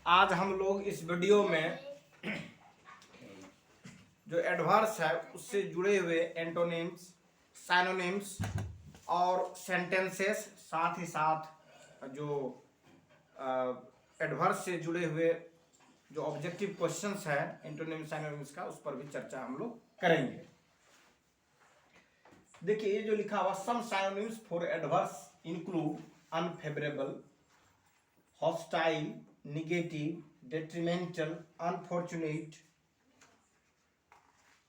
आज हम लोग इस वीडियो में जो एडवर्स है उससे जुड़े हुए एंटोनिम्स, साइनोनिम्स और सेंटेंसेस, साथ ही साथ जो एडवर्स से जुड़े हुए जो ऑब्जेक्टिव क्वेश्चंस है एंटोनिम साइनोनिम्स का, उस पर भी चर्चा हम लोग करेंगे। देखिए ये जो लिखा हुआ some synonyms for adverse include unfavourable, hostile, negative, detrimental, unfortunate,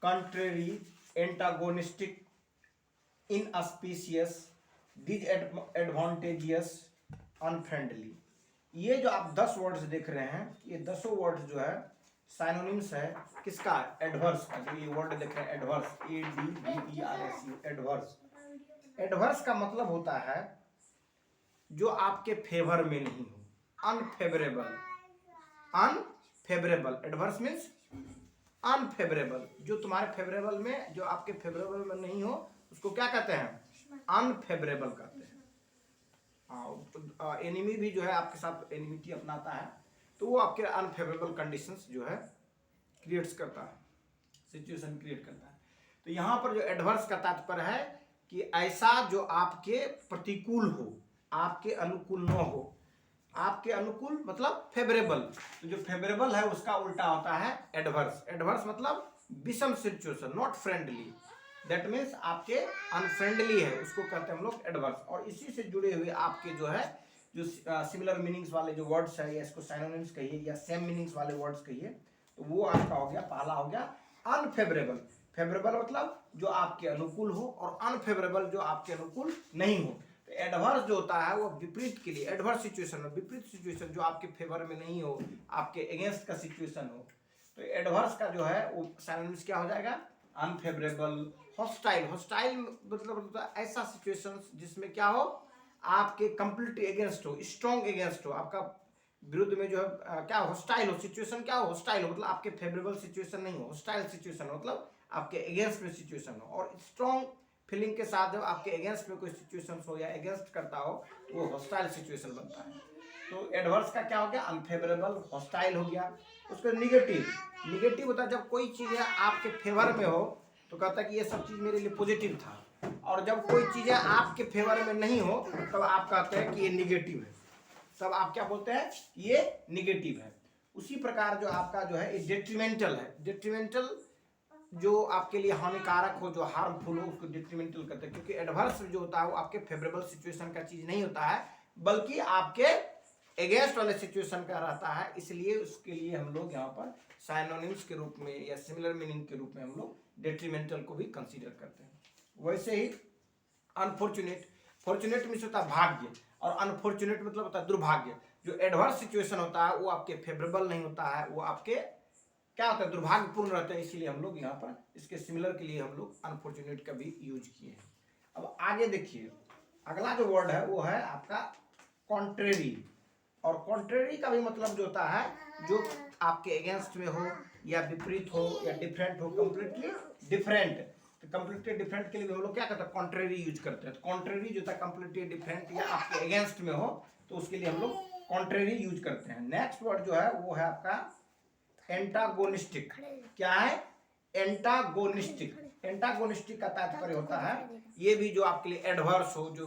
contrary, antagonistic, inauspicious, disadvantageous, unfriendly। ये जो आप 10 वर्ड्स देख रहे हैं, ये 10 वर्ड्स जो है साइनोनिम्स है किसका? एडवर्स का। जो ये वर्ड देख रहे हैं एडवर्स, ADVERS, एडवर्स। एडवर्स का मतलब होता है जो आपके फेवर में नहीं हो, unfavourable. Unfavourable, adverse means unfavourable, जो तुम्हारे फेवरेबल में, जो आपके फेवरेबल में नहीं हो उसको क्या कहते हैं? अनफेवरेबल कहते हैं। हाँ, एनिमी भी जो है आपके साथ एनिमिटी अपनाता है तो वो आपके अनफेवरेबल कंडीशंस जो है क्रिएट्स करता है, सिचुएशन क्रिएट करता है। तो यहाँ पर जो एडवर्स का तात्पर्य है कि ऐसा जो आपके प्रतिकूल हो, आपके अनुकूल न हो। आपके अनुकूल मतलब फेवरेबल, तो जो फेवरेबल है उसका उल्टा होता है एडवर्स। एडवर्स मतलब विषम situation, not friendly, that means आपके अनफ्रेंडली है, उसको कहते हैं हम लोग एडवर्स। और इसी से जुड़े हुए आपके जो है जो सिमिलर मीनिंग्स वाले जो वर्ड्स है, या इसको साइनोनिम्स कहिए या सेम मीनिंग्स वाले वर्ड्स कहिए, तो वो आपका हो गया, पहला हो गया अनफेवरेबल। फेवरेबल मतलब जो आपके अनुकूल हो, और अनफेवरेबल जो आपके अनुकूल नहीं हो। तो एडवर्स जो होता है वो विपरीत के लिए, एडवर्स सिचुएशन में, विपरीत सिचुएशन जो आपके फेवर में नहीं हो, आपके अगेंस्ट का सिचुएशन हो, तो एडवर्स का जो है वो साइनोनिम्स क्या हो जाएगा? अनफेवरेबल। हॉस्टाइल, हॉस्टाइल मतलब ऐसा सिचुएशन जिसमें क्या हो, आपके कंप्लीटली अगेंस्ट हो, स्ट्रॉन्ग अगेंस्ट हो, आपका विरुद्ध में जो है क्या हॉस्टाइल हो, सिचुएशन क्या हो, हॉस्टाइल हो, मतलब आपके फेवरेबल सिचुएशन नहीं हो, हॉस्टाइल सिचुएशन हो मतलब आपके अगेंस्ट में सिचुएशन हो। और स्ट्रॉन्ग फीलिंग के साथ जब आपके अगेंस्ट में कोई सिचुएशन हो या अगेंस्ट करता हो तो वो हॉस्टाइल सिचुएशन बनता है। तो एडवर्स का क्या हो गया? अनफेवरेबल, हॉस्टाइल हो गया। उसको निगेटिव, निगेटिव होता है जब कोई चीज़ आपके फेवर में हो तो कहता है कि ये सब चीज़ मेरे लिए पॉजिटिव था, और जब कोई चीज़ें आपके फेवर में नहीं हो तब आप कहते हैं कि ये निगेटिव है, तब आप क्या बोलते हैं? ये निगेटिव है। उसी प्रकार जो आपका जो है ये डेट्रीमेंटल है। डेट्रीमेंटल जो आपके लिए हानिकारक हो, जो हार्मफुल हो, उसको डिट्रीमेंटल कहते हैं। क्योंकि एडवर्स जो होता है वो आपके फेवरेबल सिचुएशन का चीज नहीं होता है, बल्कि आपके अगेंस्ट वाले सिचुएशन का रहता है। इसलिए उसके लिए हम लोग यहाँ पर साइनोनिम्स के रूप में या सिमिलर मीनिंग के रूप में हम लोग डेट्रीमेंटल को भी कंसीडर करते हैं। वैसे ही अनफॉर्चुनेट, फॉर्चुनेट मीन्स होता है भाग्य, और अनफॉर्चुनेट मतलब होता है दुर्भाग्य। जो एडवर्स सिचुएशन होता है वो आपके फेवरेबल नहीं होता है, वो आपके क्या होता है? दुर्भाग्यपूर्ण रहते हैं। इसीलिए हम लोग यहाँ पर इसके सिमिलर के लिए हम लोग अनफॉर्चुनेट का भी यूज किए हैं। अब आगे देखिए, अगला जो वर्ड है वो है आपका कॉन्ट्रेरी। और कॉन्ट्रेरी का भी मतलब जो होता है जो आपके अगेंस्ट में हो, या विपरीत हो, या डिफरेंट हो, कंप्लीटली डिफरेंट। तो कंप्लीटली डिफरेंट के लिए हम लोग क्या करते हैं? कॉन्ट्रेरी यूज करते हैं। तो कॉन्ट्रेरी जो था कंप्लीटली डिफरेंट या आपके अगेंस्ट में हो तो उसके लिए हम लोग कॉन्ट्रेरी यूज करते हैं। नेक्स्ट वर्ड जो है वो है आपका एंटागोनिस्टिक। क्या है? एंटागोनिस्टिक। एंटागोनिस्टिक का तात्पर्य होता है ये भी जो आपके लिए एडवर्स हो, जो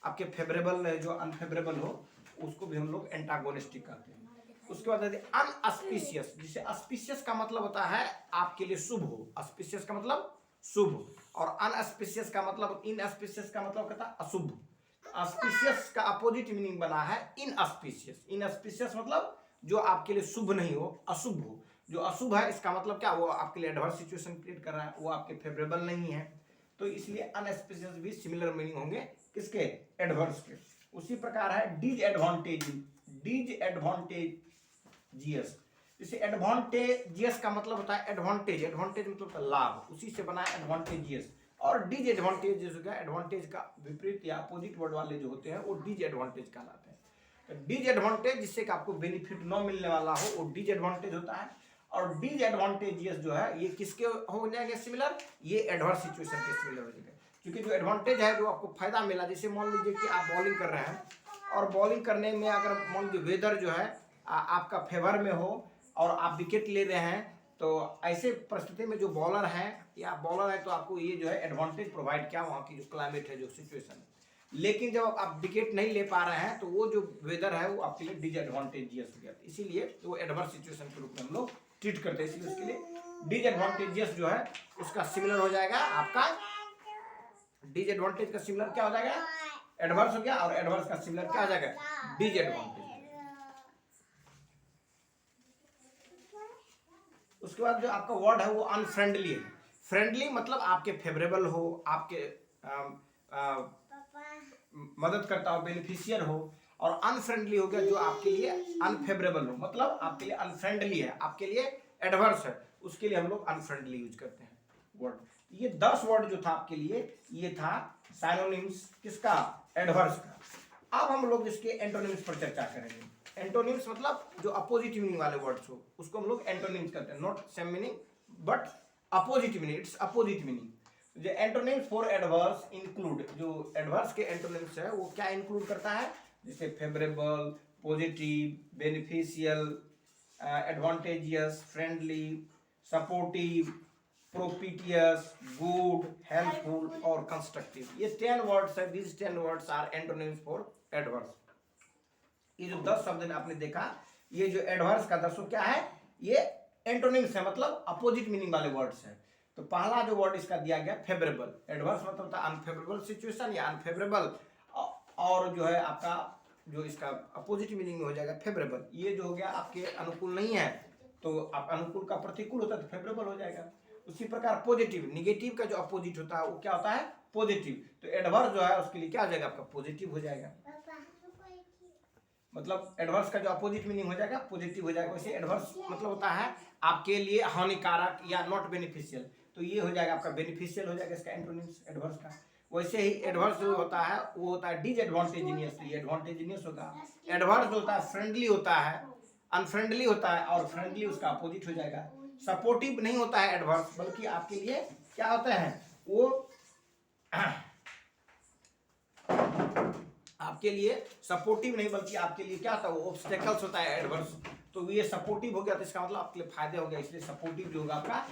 आपके फेवरेबल है, जो अनफेवरेबल हो, उसको भी हम लोग एंटागोनिस्टिक कहते हैं। उसके बाद अनऑस्पिशियस, जिसे ऑस्पिशियस का मतलब होता है आपके लिए शुभ हो, ऑस्पिशियस का मतलब शुभ, और अनऑस्पिशियस का मतलब, इनऑस्पिशियस का मतलब कहता है अशुभ। ऑस्पिशियस का अपोजिट मीनिंग बना है इनऑस्पिशियस। इनऑस्पिशियस मतलब जो आपके लिए शुभ नहीं हो, अशुभ हो। जो अशुभ है इसका मतलब क्या? वो आपके लिए एडवर्स सिचुएशन क्रिएट कर रहा है, वो आपके फेवरेबल नहीं है। तो इसलिए अनएस्पिशियस भी सिमिलर मीनिंग होंगे किसके? एडवर्स के। उसी प्रकार है डिसएडवांटेज, डिसएडवांटेजियस। जैसे एडवांटेजियस का मतलब होता है एडवांटेज, एडवांटेज मतलब होता है लाभ, उसी से बना है एडवांटेजियस। और डिसएडवांटेज जो है एडवांटेज का विपरीत या अपोजिट वर्ड वाले जो होते हैं वो डिसएडवांटेज कहलाते हैं। डिसएडवांटेज जिससे कि आपको बेनिफिट न मिलने वाला हो वो डिसएडवांटेज होता है। और डिसएडवांटेजियस जो है ये किसके हो जाएंगे सिमिलर? ये एडवर्स सिचुएशन के सिमिलर हो जाएंगे। क्योंकि जो एडवांटेज है जो आपको फायदा मिला, जैसे मान लीजिए कि आप बॉलिंग कर रहे हैं और बॉलिंग करने में अगर मान लीजिए वेदर जो है आपका फेवर में हो और आप विकेट ले रहे हैं, तो ऐसे परिस्थिति में जो बॉलर हैं या बॉलर है तो आपको ये जो है एडवांटेज प्रोवाइड किया वहाँ की जो क्लाइमेट है, जो सिचुएशन है। लेकिन जब आप विकेट नहीं ले पा रहे हैं तो वो जो वेदर है वो आपके लिए डिसएडवांटेजियस हो जाता है, इसीलिए वो एडवर्स सिचुएशन के रूप में हम लोग ट्रीट करते हैं, इसलिए उसके लिए डिसएडवांटेजियस जो है उसका सिमिलर हो जाएगा आपका, डिसएडवांटेज का सिमिलर क्या हो जाएगा, एडवर्स हो गया, और एडवर्स का सिमिलर क्या हो जाएगा, डिसएडवांटेज। उसके बाद जो आपका वर्ड है वो अनफ्रेंडली है। फ्रेंडली मतलब आपके फेवरेबल हो, आपके मदद करता हो, बेनिफिशियर हो, और अनफ्रेंडली हो गया जो आपके लिए अनफेवरेबल हो, मतलब आपके लिए अनफ्रेंडली है, आपके लिए एडवर्स है, उसके लिए हम लोग अनफ्रेंडली यूज करते हैं वर्ड। ये 10 वर्ड जो था आपके लिए, ये था साइनोनिम्स किसका, एडवर्स का। अब हम लोग इसके एंटोनिम्स पर चर्चा करेंगे। एंटोनिम्स मतलब जो अपोजिट मीनिंग वाले वर्ड्स हो उसको हम लोग एंटोनिम्स कहते हैं, not same meaning but opposite meaning, it's opposite meaning. जो एंटोनिम्स फॉर एडवर्स इंक्लूड, जो एडवर्स के एंटोनिम्स है वो क्या इंक्लूड करता है, जैसे favourable, positive, beneficial, advantageous, friendly, supportive, propitious, good, helpful और कंस्ट्रक्टिव। ये 10 वर्ड्स है, these 10 words are antonyms for adverse. ये जो 10 शब्द आपने देखा, ये जो एडवर्स का 10 क्या है, ये एंटोनिम्स है, मतलब अपोजिट मीनिंग वाले वर्ड्स हैं। तो पहला जो वर्ड इसका दिया गया फेवरेबल, एडवर्स मतलब होता है अनफेवरेबल सिचुएशन या अनफेवरेबल, और जो है आपका जो इसका अपोजिट मीनिंग में हो जाएगा फेवरेबल। ये जो हो गया आपके अनुकूल नहीं है, तो आप अनुकूल का प्रतिकूल होता है तो फेवरेबल हो जाएगा। उसी प्रकार पॉजिटिव, निगेटिव का जो अपोजिट होता है वो क्या होता है, पॉजिटिव। तो एडवर्स जो है उसके लिए क्या हो जाएगा आपका, पॉजिटिव हो जाएगा, मतलब एडवर्स का जो अपोजिट मीनिंग हो जाएगा पॉजिटिव हो जाएगा। वैसे एडवर्स मतलब होता है आपके लिए हानिकारक या नॉट बेनिफिशियल, तो ये हो जाएगा आपका बेनिफिशियल हो जाएगा इसका एंटोनिम्स एडवर्स का। वैसे ही एडवर्स जो होता है वो होता है डिसएडवांटेजियस, ये एडवांटेजियस होगा। एडवर्स जो होता है फ्रेंडली होता है, अनफ्रेंडली होता है, और फ्रेंडली उसका अपोजिट हो जाएगा। सपोर्टिव नहीं होता है एडवर्स, बल्कि आपके लिए क्या होता है, वो आपके लिए सपोर्टिव नहीं बल्कि आपके लिए क्या होता है, वो ऑब्स्टेकल्स होता है एडवर्स। तो ये सपोर्टिव हो गया तो इसका मतलब आपके लिए फायदे हो गया, इसलिए सपोर्टिव जो होगा आपका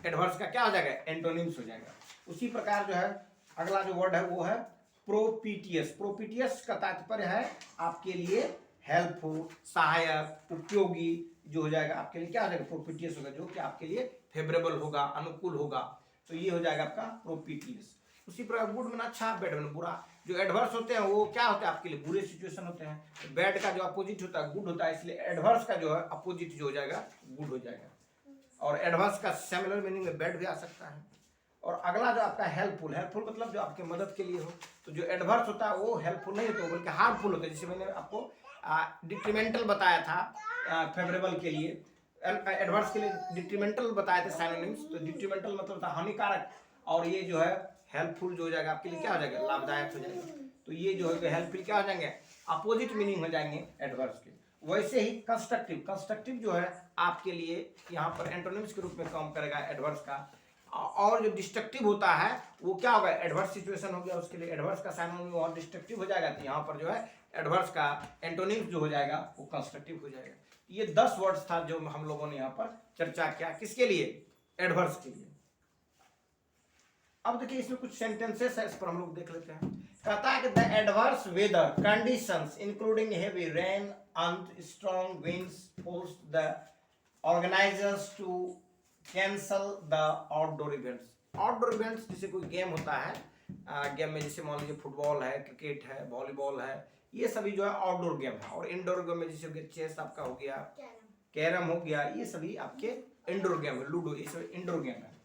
एडवर्स का क्या हो जाएगा, एंटोनिम्स हो जाएगा। उसी प्रकार जो है अगला जो वर्ड है वो है प्रोपिटियस। प्रोपिटियस का तात्पर्य है आपके लिए हेल्पफुल, सहायक, उपयोगी, जो हो जाएगा आपके लिए क्या हो जाएगा, प्रोपिटियस होगा, जो कि आपके लिए फेवरेबल होगा, अनुकूल होगा, तो ये हो जाएगा आपका प्रोपिटियस। उसी प्रकार गुड में अच्छा, बैड में बुरा। जो एडवर्स होते हैं वो क्या होते हैं आपके लिए, बुरे सिचुएशन होते हैं। बैड का जो अपोजिट होता है गुड होता है, इसलिए एडवर्स का जो है अपोजिट जो हो जाएगा गुड हो जाएगा। और एडवर्स का सिमिलर मीनिंग में बैड भी आ सकता है। और अगला जो आपका हेल्पफुल, हेल्पफुल मतलब जो आपके मदद के लिए हो। तो जो एडवर्स होता है वो हेल्पफुल नहीं होता बल्कि हार्मफुल होता है, जैसे मैंने आपको डिट्रीमेंटल बताया था फेवरेबल के लिए, एडवर्स के लिए डिट्रीमेंटल बताए थे साइनोनिम्स। तो डिट्रीमेंटल मतलब था हानिकारक, और ये जो है हेल्पफुल जो हो जाएगा आपके लिए क्या हो जाएगा, लाभदायक हो जाएगा। तो ये जो है हेल्पफुल क्या हो जाएंगे, अपोजिट मीनिंग हो जाएंगे एडवर्स के। वैसे ही कंस्ट्रक्टिव, कंस्ट्रक्टिव जो है आपके लिए यहाँ पर एंटोनिम्स के रूप में काम करेगा एडवर्स का। और जो डिस्ट्रक्टिव होता है वो क्या होगा, एडवर्स सिचुएशन हो गया, उसके लिए एडवर्स का साइनोनिम और डिस्ट्रक्टिव हो जाएगा। तो यहाँ पर जो है एडवर्स का एंटोनिम जो हो जाएगा वो कंस्ट्रक्टिव हो जाएगा। ये 10 वर्ड्स था जो हम लोगों ने यहाँ पर चर्चा किया, किसके लिए, एडवर्स के लिए। अब देखिए इसमें कुछ सेंटेंसेस है, इस पर हम लोग देख लेते हैं। कहता है कि the adverse weather conditions including heavy rain and strong winds forced the organisers to cancel the outdoor events. Outdoor events जैसे कोई गेम होता है, गेम में जैसे मान लीजिए फुटबॉल है, क्रिकेट है, वॉलीबॉल है, ये सभी जो है आउटडोर गेम है। और इंडोर गेम में जैसे हो गया चेस आपका हो गया, कैरम हो गया, ये सभी आपके इंडोर गेम है, लूडो, ये सब इंडोर गेम है।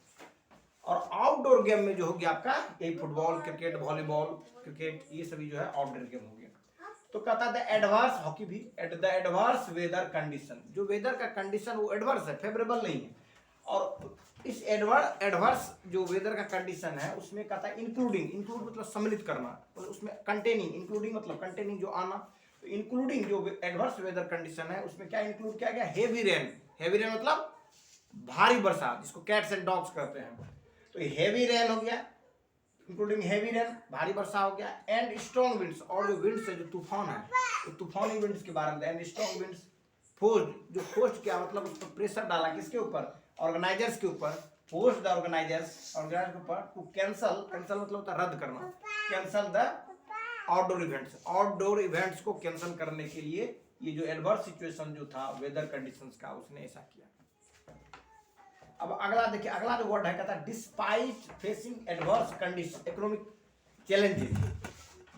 और आउटडोर गेम में जो हो गया आपका यही फुटबॉल, क्रिकेट, वॉलीबॉल, क्रिकेट, ये सभी जो है आउटडोर गेम हो गया। तो कहता है एडवर्स, हॉकी भी, at the adverse weather condition, जो वेदर का कंडीशन वो एडवर्स है, फेवरेबल नहीं है। और इस एडवर्स जो वेदर का कंडीशन है उसमें कहता है इंक्लूडिंग, इंक्लूड मतलब सम्मिलित करना, तो उसमें कंटेनिंग, इंक्लूडिंग मतलब कंटेनिंग जो आना, तो इंक्लूडिंग जो एडवर्स वेदर कंडीशन है उसमें क्या इंक्लूड किया गया, हेवी रेन। हेवी रेन मतलब भारी बरसात, जिसको कैट्स एंड डॉग्स कहते हैं। तो हेवी रेन हो गया, इंक्लूडिंग हेवी रेन, भारी वर्षा हो गया, एंड स्ट्रॉन्ग विंड्स, और जो विंड्स है, जो तूफान है, तो तूफानी विंड्स के बारे में, एंड स्ट्रॉन्ग विंड्स, फोर्स्ड, जो फोर्स्ड क्या मतलब उस पर प्रेशर डाला, किसके ऊपर, ऑर्गेनाइजर्स के ऊपर, फोर्स द ऑर्गेनाइजर्स, ऑर्गेनाइजर के ऊपर टू कैंसल, कैंसल मतलब होता है रद्द करना, cancel the outdoor events, outdoor events को कैंसिल करने के लिए ये जो एडवर्स सिचुएशन जो था वेदर कंडीशंस का, उसने ऐसा किया। अब अगला देखिए, अगला जो वर्ड है कहता है despite facing adverse condition economic challenges.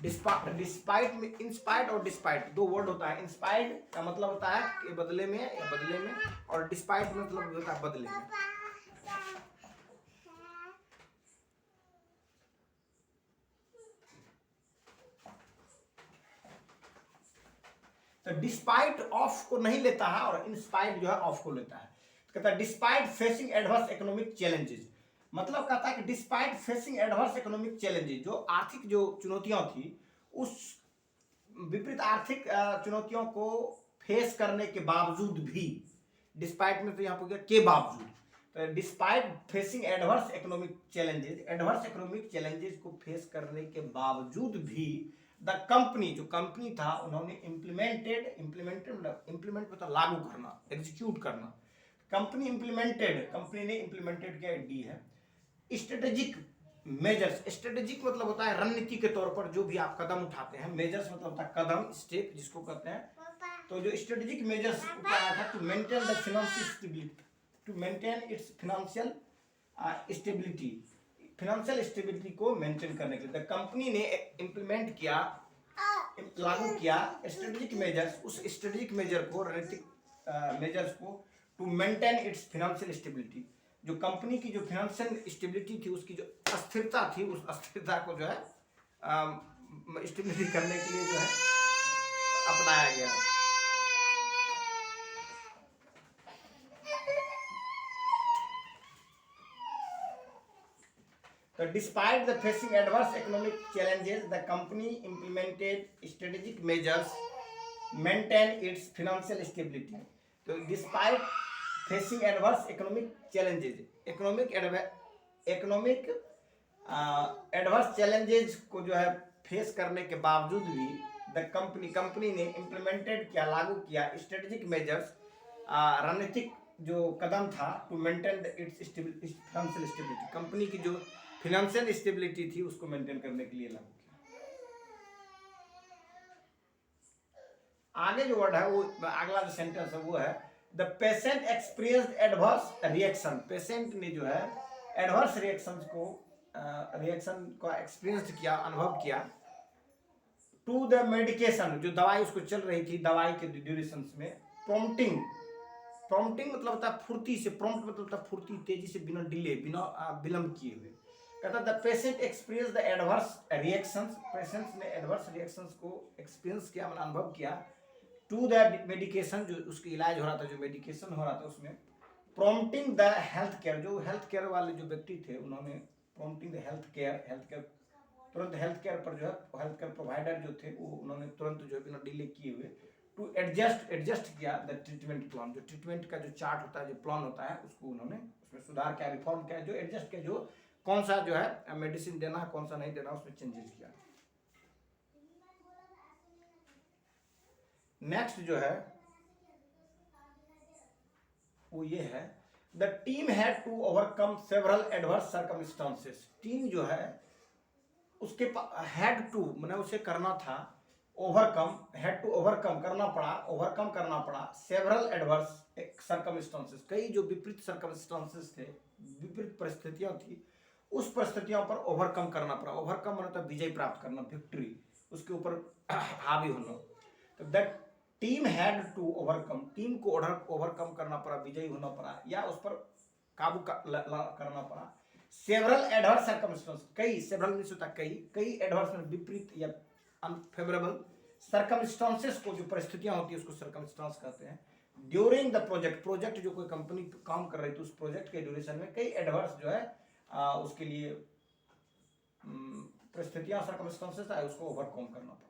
Despite में इंस्पाइट और डिस्पाइट दो वर्ड होता है। इंस्पाइट का मतलब होता है कि बदले में या बदले में, और डिस्पाइट मतलब होता है बदले में। तो डिस्पाइट ऑफ को नहीं लेता है और इंस्पाइट जो है ऑफ को लेता है। तो कहता है despite facing adverse economic challenges, मतलब कहता है कि despite facing adverse economic challenges, जो आर्थिक जो चुनौतियां थी, उस विपरीत आर्थिक चुनौतियों को फेस करने के बावजूद भी, डिस्पाइट में तो यहाँ पर के बावजूद, तो despite facing adverse economic challenges, adverse economic challenges को फेस करने के बावजूद भी द कंपनी, जो कंपनी था, उन्होंने इम्प्लीमेंट मतलब लागू करना, एग्जीक्यूट करना। कंपनी ने इम्प्लीमेंटेड क्या, डी है, स्ट्रेटेजिक मेजर्स। स्ट्रेटेजिक मतलब होता है रणनीति के तौर पर जो भी आप कदम उठाते हैं, मेजर्स मतलब होता है कदम, स्टेप जिसको कहते हैं। तो जो स्ट्रेटेजिक मेजर्स उठाया था to maintain the financial stability, to maintain its financial stability, financial stability को मेंटेन करने के लिए कंपनी ने इम्प्लीमेंट किया, लागू किया स्ट्रेटेजिक मेजर्स, उस स्ट्रेटेजिक मेजर को, रणनीतिक मेजर्स को, to maintain its financial stability, जो कंपनी की जो फाइनेंशियल स्टेबिलिटी थी, उसकी जो अस्थिरता थी, उस अस्थिरता को जो है स्टेबिलिटी करने के लिए जो है अपनाया गया। So despite the facing adverse economic challenges, the company implemented strategic measures, maintain its financial stability. So despite facing adverse economic challenges, economic adverse challenges को जो है फेस करने के बावजूद भी द कंपनी ने इम्प्लीमेंटेड किया, लागू किया स्ट्रेटेजिक मेजर्स, रणनीतिक जो कदम था, to maintain its financial stability, company की जो फाइनेंशियल स्टेबिलिटी थी उसको मेंटेन करने के लिए लागू किया। आगे जो वर्ड है वो, अगला जो सेंटेंस है वो है the patient experienced adverse reaction. Patient ने जो है एडवर्स रिएक्शन को एक्सपीरियंस किया, अनुभव किया, टू द मेडिकेशन, जो दवाई उसको चल रही थी, दवाई के ड्यूरेशन में, प्रॉम्प्टिंग मतलब होता है फुर्ती से, प्रॉम्प्ट मतलब होता है फुर्ती, तेजी से, बिना डिले, बिना विलंब किए हुए। कहता the patient experience the adverse reactions, patients ने एडवर्स रिएक्शंस को एक्सपीरियंस किया, मतलब अनुभव किया, टू द मेडिकेशन, जो उसके इलाज हो रहा था, जो मेडिकेशन हो रहा था उसमें, प्रॉम्प्टिंग द हेल्थ केयर, जो हेल्थ केयर वाले जो व्यक्ति थे उन्होंने प्रॉम्प्टिंग द हेल्थ केयर तुरंत हेल्थ केयर पर जो है, हेल्थ केयर प्रोवाइडर जो थे वो उन्होंने तुरंत जो है बिना डिले किए हुए टू एडजस्ट किया द ट्रीटमेंट प्लान, जो ट्रीटमेंट का जो चार्ट होता है, जो प्लान होता है, उसको उन्होंने उसमें सुधार किया, रिफॉर्म किया, जो एडजस्ट किया, जो कौन सा जो है मेडिसिन देना है, कौन सा नहीं देना, उसमें चेंजेस किया। नेक्स्ट जो है वो ये है the team had to overcome several adverse circumstances. Team जो है उसके हैड टू मैंने उसे करना था, हैड टू ओवरकम करना पड़ा सेवरल एडवर्स सर्कमस्टांसेस, कई जो विपरीत सर्कमस्टांसेस थे, विपरीत परिस्थितियां थी, उस परिस्थितियों पर ओवरकम करना पड़ा। ओवरकम मतलब विजय प्राप्त करना, विक्ट्री, उसके ऊपर हावी होना। तो that team had to overcome, team को ओवरकम करना पड़ा, विजयी होना पड़ा, या उस पर काबू करना पड़ा सेवरल एडवर्स सर्कमस्टेंस, कई, सेवरल मींस होता कई एडवर्स में विपरीत या अनफेवरेबल सर्कमस्टेंसेस को, जो परिस्थितियां होती है उसको सर्कमस्टेंस कहते हैं। ड्यूरिंग द प्रोजेक्ट जो कोई कंपनी काम कर रही थी उस प्रोजेक्ट के ड्यूरेशन में कई एडवर्स जो है उसके लिए परिस्थितियां, सर्कमस्टेंसेस आए, उसको ओवरकम करना पड़ा।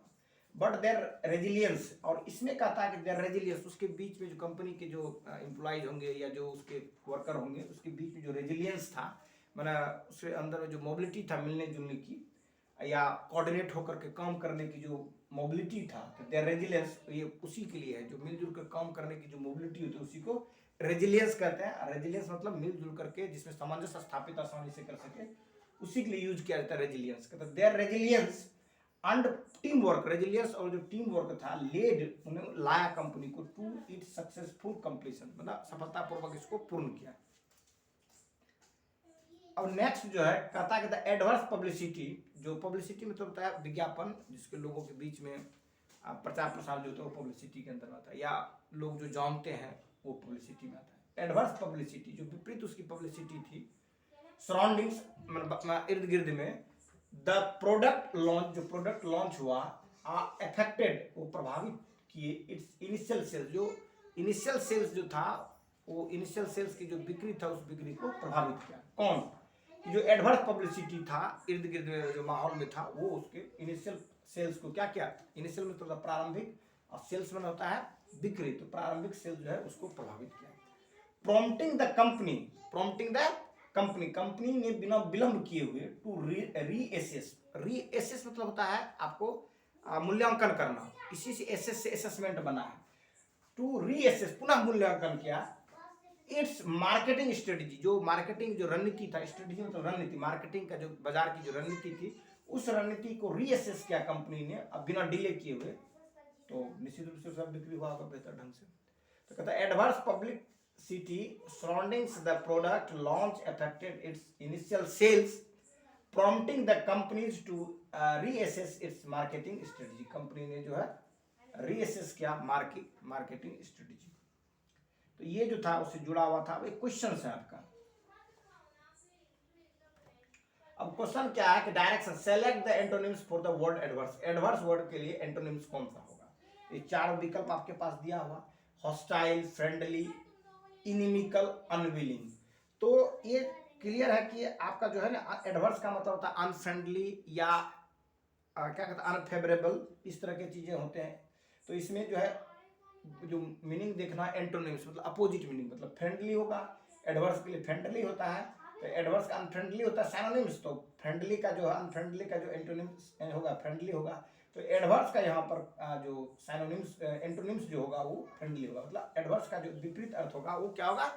बट देयर रेजिलियंस, और इसमें कहता है कि देयर रेजिलियंस, उसके बीच में जो कंपनी के जो एम्प्लॉइज होंगे या जो उसके वर्कर होंगे, उसके बीच में जो रेजिलियंस था, मैंने उसके अंदर में जो मोबिलिटी था, मिलने जुलने की या कोऑर्डिनेट होकर के काम करने की जो मोबिलिटी था, तो देयर रेजिलियंस, ये उसी के लिए है, जो मिलजुल कर काम करने की जो मोबिलिटी होती है उसी को रेजिलियंस कहते हैं। रेजिलियंस मतलब मिलजुल करके जिसमें सामंजस्य स्थापित आसानी से कर सके, उसी के लिए यूज किया जाता है रेजिलियंस। कहते हैं there resilience and teamwork, resilience और जो टीम वर्क था, लेड, उन्हें लाया कंपनी को टू इट्स सक्सेसफुल कंप्लीशन, मतलब सफलतापूर्वक इसको पूर्ण किया। अब नेक्स्ट जो है कहता है एडवर्स पब्लिसिटी, जो पब्लिसिटी मतलब होता है विज्ञापन, जिसके लोगों के बीच में प्रचार प्रसार जो होता है वो पब्लिसिटी के अंदर आता है, या लोग जो जानते हैं वो पब्लिसिटी में आता है। एडवर्स पब्लिसिटी जो विपरीत उसकी पब्लिसिटी थी, सराउंडिंग्स मतलब इर्द गिर्द में, द प्रोडक्ट लॉन्च, जो प्रोडक्ट लॉन्च हुआ, अफेक्टेड, वो प्रभावित किए इट्स इनिशियल सेल्स, जो इनिशियल सेल्स जो था, वो इनिशियल सेल्स की जो बिक्री था उस बिक्री को प्रभावित किया। कौन? जो एडवर्स पब्लिसिटी था इर्द गिर्द में जो माहौल में था, वो उसके इनिशियल सेल्स को क्या किया? इनिशियल में तो प्रारंभिक, और सेल्स में होता है बिक्री, तो प्रारंभिक सेल्स जो है उसको प्रभावित किया। Prompting the company, prompting the company, company ने बिना विलंब किए हुए टू रीएसेस, रीएसेस मतलब होता है आपको मूल्यांकन करना, इसी से एसेस से असेसमेंट बना है, टू रीएसेस पुनः मूल्यांकन किया इट्स मार्केटिंग स्ट्रेटेजी, जो मार्केटिंग जो रणनीति था, स्ट्रेटेजी मतलब रणनीति, मार्केटिंग का जो बाजार की जो रणनीति थी, उस रणनीति को रीअसेस किया कंपनी ने, अब बिना डिले किए हुए, तो निश्चित रूप से सब बिक्री हुआ होगा बेहतर ढंग से। तो कहता है adverse publicity surroundings the product launch affected its initial sales, prompting the companies to reassess its marketing strategy, company ने जो है रीअसेस किया मार्केटिंग स्ट्रेटेजी। तो ये जो था उससे जुड़ा हुआ था। एक क्वेश्चन है आपका, अब क्वेश्चन क्या है कि direction, select the antonyms for the word adverse, adverse word के लिए एंटोनिम्स कौन सा होगा? ये चार विकल्प आपके पास दिया हुआ, हॉस्टाइल, फ्रेंडली, इनिमिकल, अनविलिंग। तो ये क्लियर है कि आपका जो है ना एडवर्स का मतलब होता है अनफ्रेंडली या क्या कहते हैं अनफेवरेबल, इस तरह की चीजें होते हैं। तो इसमें जो है जो मीनिंग देखना, एंटोनिम्स मतलब अपोजिट मीनिंग, मतलब फ्रेंडली होगा, एडवर्स के लिए फ्रेंडली होता है, तो एडवर्स का अनफ्रेंडली होता है साइनोनिम्स, तो फ्रेंडली का जो अनफ्रेंडली का जो एंटोनिम्स होगा फ्रेंडली होगा, तो एडवर्स का यहाँ पर जो साइनोनिम्स एंटोनिम्स जो होगा वो फ्रेंडली होगा, मतलब एडवर्स का जो विपरीत अर्थ होगा वो क्या होगा?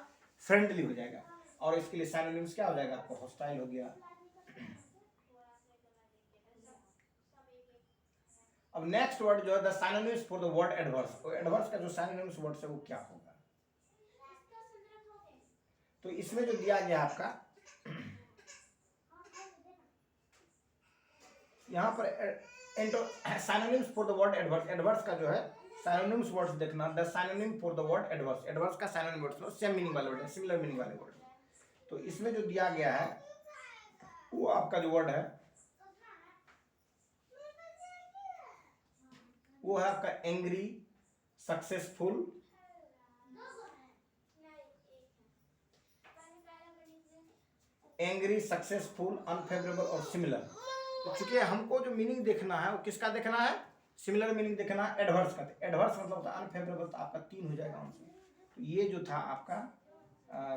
फ्रेंडली हो जाएगा, और इसके लिए साइनोनिम्स क्या हो जाएगा आपको? हॉस्टाइल हो गया। अब नेक्स्ट वर्ड जो है the synonyms for the word adverse, तो एडवर्स का जो साइनोनिम्स वर्ड है वो क्या होगा? तो इसमें जो दिया गया आपका यहाँ पर synonyms for the word adverse, adverse का जो है साइनोनिम्स वर्ड्स देखना, the synonym for the word adverse, adverse का साइनोनिम वर्ड्स सेम मीनिंग वाले वर्ड है, सिमिलर मीनिंग वाले वर्ड। तो इसमें जो दिया गया है वो आपका जो वर्ड है वो है आपका angry, successful, angry, successful, unfavourable और सिमिलर। तो चूंकि हमको जो मीनिंग देखना है वो किसका देखना है? सिमिलर मीनिंग देखना है एडवर्स का। एडवर्स मतलब होता है अनफेवरेबल, तो आपका 3 हो जाएगा आंसर। तो ये जो था आपका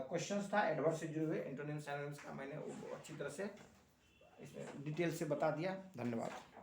क्वेश्चंस था एडवर्स से जुड़े हुए एंटोनिम्स साइनोनिम्स का, मैंने वो अच्छी तरह से इसमें डिटेल से बता दिया। धन्यवाद।